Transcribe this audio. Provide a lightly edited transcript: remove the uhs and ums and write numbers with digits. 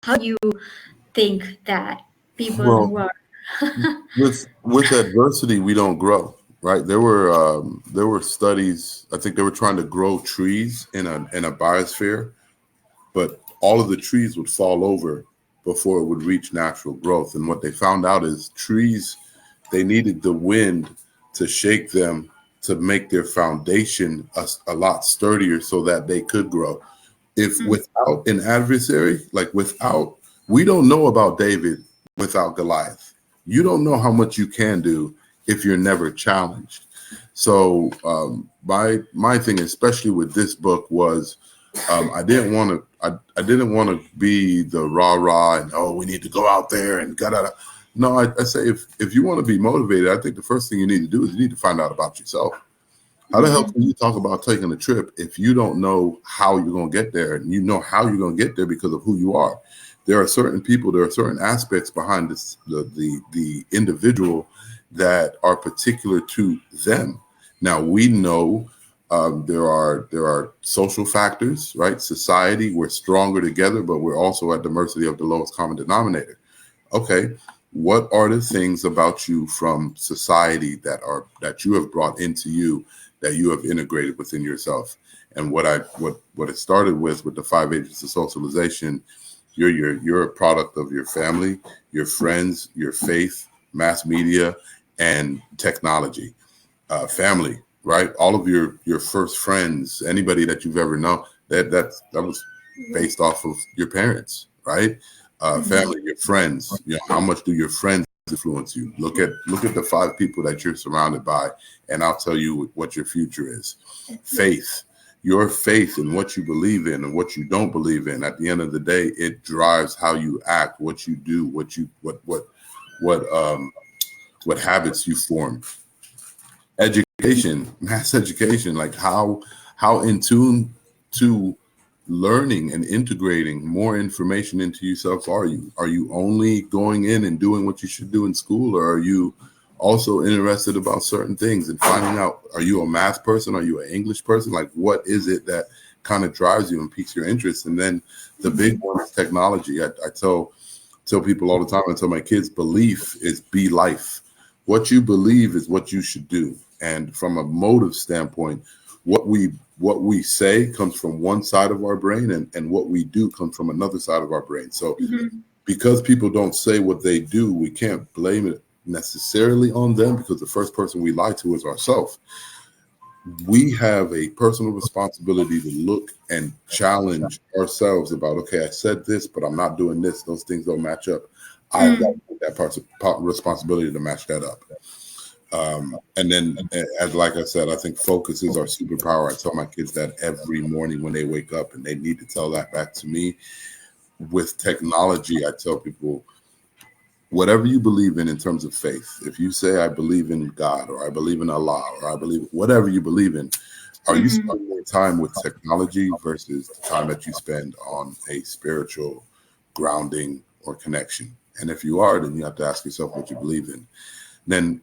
How do you think that people Well, who are with adversity, we don't grow, right? There were studies. I think they were trying to grow trees in a biosphere, but all of the trees would fall over before it would reach natural growth. And what they found out is trees, they needed the wind to shake them to make their foundation a lot sturdier so that they could grow. If Mm, without an adversary, like without, we don't know about David without Goliath. You don't know how much you can do if you're never challenged. So my thing, especially with this book, was I didn't want to be the rah rah and oh we need to go out there and gotta. No, I say if you want to be motivated, I think the first thing you need to do is you need to find out about yourself. How the hell mhm, can you talk about taking a trip if you don't know how you're going to get there? And you know how you're going to get there because of who you are. There are certain people, there are certain aspects behind this, the individual that are particular to them. Now we know there are social factors, right? Society, we're stronger together, but we're also at the mercy of the lowest common denominator. Okay, what are the things about you from society that you have brought into you that you have integrated within yourself? And what it started with the five agents of socialization, you're a product of your family, your friends, your faith, mass media, and technology. Family, right? All of your first friends, anybody that you've ever known, that was based off of your parents, right? mhm, Family, your friends. You know, how much do your friends influence you? Look at the five people that you're surrounded by, and I'll tell you what your future is. Faith. Your faith in what you believe in and what you don't believe in. At the end of the day, it drives how you act, what you do, what what habits you form. Education, mass education, like how in tune to learning and integrating more information into yourself are you? Are you only going in and doing what you should do in school, or are you also interested about certain things and finding out, are you a math person? Are you an English person? Like what is it that kind of drives you and piques your interest? And then the big mhm, one is technology. I tell people all the time, I tell my kids, belief is be life. What you believe is what you should do. And from a motive standpoint, what we say comes from one side of our brain, and what we do comes from another side of our brain. So mhm, because people don't say what they do, we can't blame it necessarily on them, because the first person we lie to is ourselves. We have a personal responsibility to look and challenge ourselves about, okay, I said this, but I'm not doing this. Those things don't match up. I've got mm, that responsibility to match that up. And then, as like I said, I think focus is our superpower. I tell my kids that every morning when they wake up, and they need to tell that back to me. With technology, I tell people, whatever you believe in terms of faith, if you say, I believe in God, or I believe in Allah, or I believe whatever you believe in, are you mhm. spending more time with technology versus the time that you spend on a spiritual grounding or connection? And if you are, then you have to ask yourself what you believe in. Then